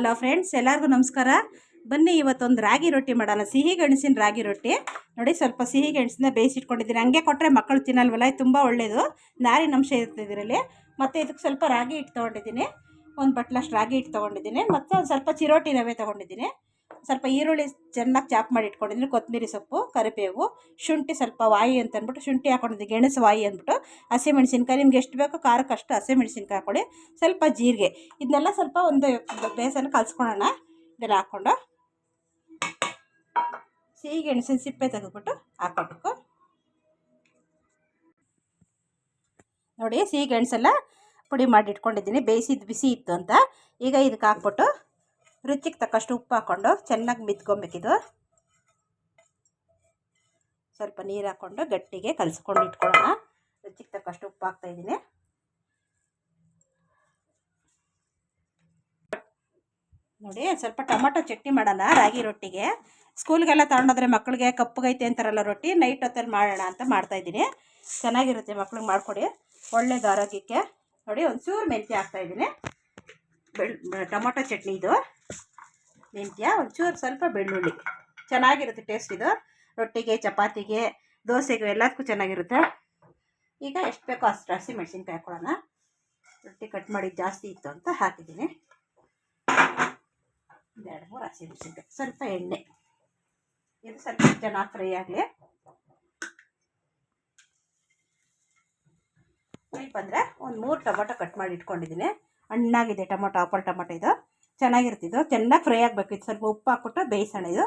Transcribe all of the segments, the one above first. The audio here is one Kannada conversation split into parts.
ಹಲೋ ಫ್ರೆಂಡ್ಸ್, ಎಲ್ಲರಿಗೂ ನಮಸ್ಕಾರ. ಬನ್ನಿ ಇವತ್ತೊಂದು ರಾಗಿ ರೊಟ್ಟಿ ಮಾಡೋಣ. ಸಿಹಿ ಗೆಣಸಿನ ರಾಗಿ ರೊಟ್ಟಿ ನೋಡಿ. ಸ್ವಲ್ಪ ಸಿಹಿ ಗೆಣಸನ್ನ ಬೇಯಿಸಿಟ್ಕೊಂಡಿದ್ದೀನಿ. ಹಂಗೆ ಕೊಟ್ಟರೆ ಮಕ್ಕಳು ತಿನ್ನಲ್ವಲ್ಲ, ಇದು ತುಂಬ ಒಳ್ಳೆಯದು, ನಾರಿನ ಅಂಶ ಇರ್ತದೆ ಇದರಲ್ಲಿ. ಮತ್ತು ಇದಕ್ಕೆ ಸ್ವಲ್ಪ ರಾಗಿ ಹಿಟ್ಟು ತೊಗೊಂಡಿದ್ದೀನಿ, ಒಂದು ಬಟ್ಲಷ್ಟು ರಾಗಿ ಹಿಟ್ಟು ತೊಗೊಂಡಿದ್ದೀನಿ. ಮತ್ತು ಒಂದು ಸ್ವಲ್ಪ ಚಿರೋಟಿ ರವೆ ತೊಗೊಂಡಿದ್ದೀನಿ. ಸ್ವಲ್ಪ ಈರುಳ್ಳಿ ಚೆನ್ನಾಗಿ ಚಾಪ್ ಮಾಡಿ ಇಟ್ಕೊಂಡಿದ್ದೀನಿ, ಕೊತ್ತಂಬರಿ ಸೊಪ್ಪು, ಕರಿಬೇವು, ಶುಂಠಿ, ಸ್ವಲ್ಪ ವಾಯಿ ಅಂತ ಅಂದ್ಬಿಟ್ಟು ಶುಂಠಿ ಹಾಕೊಂಡಿದ್ದೀನಿ, ಗೆಣಸು ವಾಯಿ ಅಂದ್ಬಿಟ್ಟು. ಹಸಿಮೆಣ್ಸಿನ್ಕಾಯಿ ನಿಮ್ಗೆ ಎಷ್ಟು ಬೇಕೋ ಖಾರಕ್ಕಷ್ಟು ಹಸಿಮೆಣ್ಸಿನ್ಕಾಯಿ ಹಾಕೊಳ್ಳಿ, ಸ್ವಲ್ಪ ಜೀರಿಗೆ. ಇದನ್ನೆಲ್ಲ ಸ್ವಲ್ಪ ಒಂದು ಬೇಸನ್ನು ಕಲಿಸ್ಕೊಳ್ಳೋಣ. ಇದೆಲ್ಲ ಹಾಕ್ಕೊಂಡು ಸಿಹಿ ಗೆಣಸಿನ ಸಿಪ್ಪೆ ತೆಗೆದ್ಬಿಟ್ಟು ಹಾಕ್ಕೊಬೇಕು ನೋಡಿ. ಸಿಹಿ ಗೆಣಸೆಲ್ಲ ಪುಡಿ ಮಾಡಿ ಇಟ್ಕೊಂಡಿದ್ದೀನಿ, ಬೇಯಿಸಿದ್ದು ಬಿಸಿ ಇತ್ತು ಅಂತ. ಈಗ ಇದಕ್ಕೆ ಹಾಕ್ಬಿಟ್ಟು ರುಚಿಗೆ ತಕ್ಕಷ್ಟು ಉಪ್ಪು ಹಾಕ್ಕೊಂಡು ಚೆನ್ನಾಗಿ ಮಿದ್ಕೊಬೇಕಿದು. ಸ್ವಲ್ಪ ನೀರು ಹಾಕ್ಕೊಂಡು ಗಟ್ಟಿಗೆ ಕಲಿಸ್ಕೊಂಡು ಇಟ್ಕೊಳ್ಳೋಣ. ರುಚಿಗೆ ತಕ್ಕಷ್ಟು ಉಪ್ಪು ಹಾಕ್ತಾಯಿದ್ದೀನಿ. ನೋಡಿ, ಸ್ವಲ್ಪ ಟೊಮೊಟೊ ಚಟ್ನಿ ಮಾಡೋಣ ರಾಗಿ ರೊಟ್ಟಿಗೆ. ಸ್ಕೂಲ್ಗೆಲ್ಲ ತಗೊಂಡೋದ್ರೆ ಮಕ್ಕಳಿಗೆ ಕಪ್ಪಗೈತೆ ಅಂತಾರಲ್ಲ ರೊಟ್ಟಿ, ನೈಟ್ ಹೊತ್ತಲ್ಲಿ ಮಾಡೋಣ ಅಂತ ಮಾಡ್ತಾಯಿದ್ದೀನಿ. ಚೆನ್ನಾಗಿರುತ್ತೆ, ಮಕ್ಳಿಗೆ ಮಾಡಿಕೊಡಿ, ಒಳ್ಳೇದು ಆರೋಗ್ಯಕ್ಕೆ. ನೋಡಿ, ಒಂಚೂರು ಮೆಂತ್ಯ ಹಾಕ್ತಾಯಿದ್ದೀನಿ. ಟೊಮೊಟೊ ಚಟ್ನಿ ಇದು, ಮೆಂತ್ಯ, ಒಂಚೂರು ಸ್ವಲ್ಪ ಬೆಳ್ಳುಳ್ಳಿ. ಚೆನ್ನಾಗಿರುತ್ತೆ ಟೇಸ್ಟ್ ಇದು. ರೊಟ್ಟಿಗೆ, ಚಪಾತಿಗೆ, ದೋಸೆಗೆ ಎಲ್ಲದಕ್ಕೂ ಚೆನ್ನಾಗಿರುತ್ತೆ. ಈಗ ಎಷ್ಟು ಬೇಕೋ ಅಷ್ಟು ಹಸಿಮೆಣ್ಸಿನ್ಕಾಯಿ ಹಾಕ್ಕೊಳ್ಳೋಣ. ರೊಟ್ಟಿ ಕಟ್ ಮಾಡಿ ಜಾಸ್ತಿ ಇತ್ತು ಅಂತ ಹಾಕಿದ್ದೀನಿ. 2-3 ಹಸಿಮೆಣ್ಸಿನ್ಕಾಯಿ, ಸ್ವಲ್ಪ ಎಣ್ಣೆ. ಇದು ಸ್ವಲ್ಪ ಚೆನ್ನಾಗಿ ಫ್ರೈ ಆಗಲಿ. ಈಗ ಬಂದರೆ ಒಂದು 3 ಟೊಮೊಟೊ ಕಟ್ ಮಾಡಿ ಇಟ್ಕೊಂಡಿದ್ದೀನಿ. ಹಣ್ಣಾಗಿದೆ ಟೊಮೊಟೊ, ಆಪಲ್ ಟೊಮೊಟೊ ಇದು. ಚೆನ್ನಾಗಿರ್ತಿದ್ದು, ಚೆನ್ನಾಗಿ ಫ್ರೈ ಆಗಬೇಕು. ಇದು ಸ್ವಲ್ಪ ಉಪ್ಪು ಹಾಕ್ಬಿಟ್ಟು ಬೇಯಿಸೋಣ. ಇದು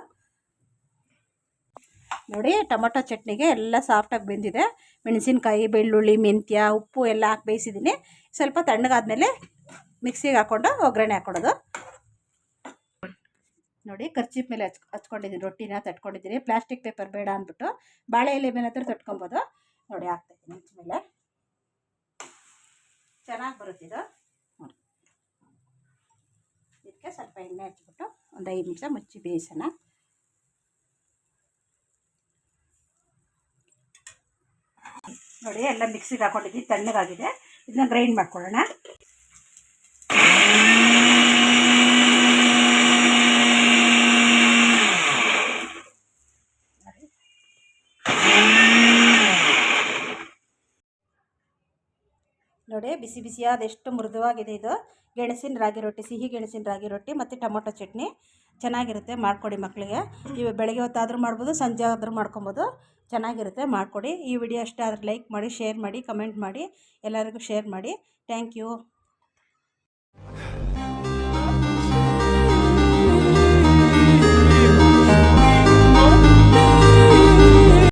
ನೋಡಿ, ಟೊಮೊಟೊ ಚಟ್ನಿಗೆ ಎಲ್ಲ ಸಾಫ್ಟಾಗಿ ಬೆಂದಿದೆ. ಮೆಣಸಿನ್ಕಾಯಿ, ಬೆಳ್ಳುಳ್ಳಿ, ಮೆಂತ್ಯ, ಉಪ್ಪು ಎಲ್ಲ ಹಾಕಿ ಬೇಯಿಸಿದ್ದೀನಿ. ಸ್ವಲ್ಪ ತಣ್ಣಗಾದ್ಮೇಲೆ ಮಿಕ್ಸಿಗೆ ಹಾಕ್ಕೊಂಡು ಒಗ್ಗರಣೆ ಹಾಕ್ಕೊಡೋದು. ನೋಡಿ, ಕರ್ಚೀಪ್ ಮೇಲೆ ಹಚ್ಕೊಂಡಿದ್ದೀನಿ, ರೊಟ್ಟಿನ ತಟ್ಕೊಂಡಿದ್ದೀನಿ. ಪ್ಲಾಸ್ಟಿಕ್ ಪೇಪರ್ ಬೇಡ ಅಂದ್ಬಿಟ್ಟು ಬಾಳೆ ಎಲೆ ಮೇಲೆ ಹತ್ರ ತಟ್ಕೊಬೋದು. ನೋಡಿ, ಹಾಕ್ತಾಯಿದ್ದೀನಿ ಹಂಚ ಮೇಲೆ. ಚೆನ್ನಾಗಿ ಬರುತ್ತಿದ್ದು. ಇದಕ್ಕೆ ಸ್ವಲ್ಪ ಎಣ್ಣೆ ಹಚ್ಬಿಟ್ಟು ಒಂದು 5 ನಿಮಿಷ ಮುಚ್ಚಿ ಬೇಯಿಸೋಣ. ನೋಡಿ, ಎಲ್ಲ ಮಿಕ್ಸಿಗೆ ಹಾಕೊಂಡಿದ್ದೀನಿ, ತಣ್ಣಗಾಗಿದೆ. ಇದನ್ನ ಗ್ರೈಂಡ್ ಮಾಡ್ಕೊಳ್ಳೋಣ. ನೋಡಿ, ಬಿಸಿ ಬಿಸಿಯಾದ ಎಷ್ಟು ಮೃದುವಾಗಿದೆ ಇದು ಗೆಣಸಿನ ರಾಗಿ ರೊಟ್ಟಿ, ಸಿಹಿ ಗೆಣಸಿನ ರಾಗಿ ರೊಟ್ಟಿ ಮತ್ತು ಟೊಮೊಟೊ ಚಟ್ನಿ. ಚೆನ್ನಾಗಿರುತ್ತೆ, ಮಾಡಿಕೊಡಿ ಮಕ್ಕಳಿಗೆ. ಇವು ಬೆಳಗ್ಗೆ ಹೊತ್ತಾದರೂ ಮಾಡ್ಬೋದು, ಸಂಜೆ ಆದರೂ ಮಾಡ್ಕೊಬೋದು. ಚೆನ್ನಾಗಿರುತ್ತೆ, ಮಾಡಿಕೊಡಿ. ಈ ವಿಡಿಯೋ ಇಷ್ಟ ಆದರೆ ಲೈಕ್ ಮಾಡಿ, ಶೇರ್ ಮಾಡಿ, ಕಮೆಂಟ್ ಮಾಡಿ, ಎಲ್ಲರಿಗೂ ಶೇರ್ ಮಾಡಿ. Thank you.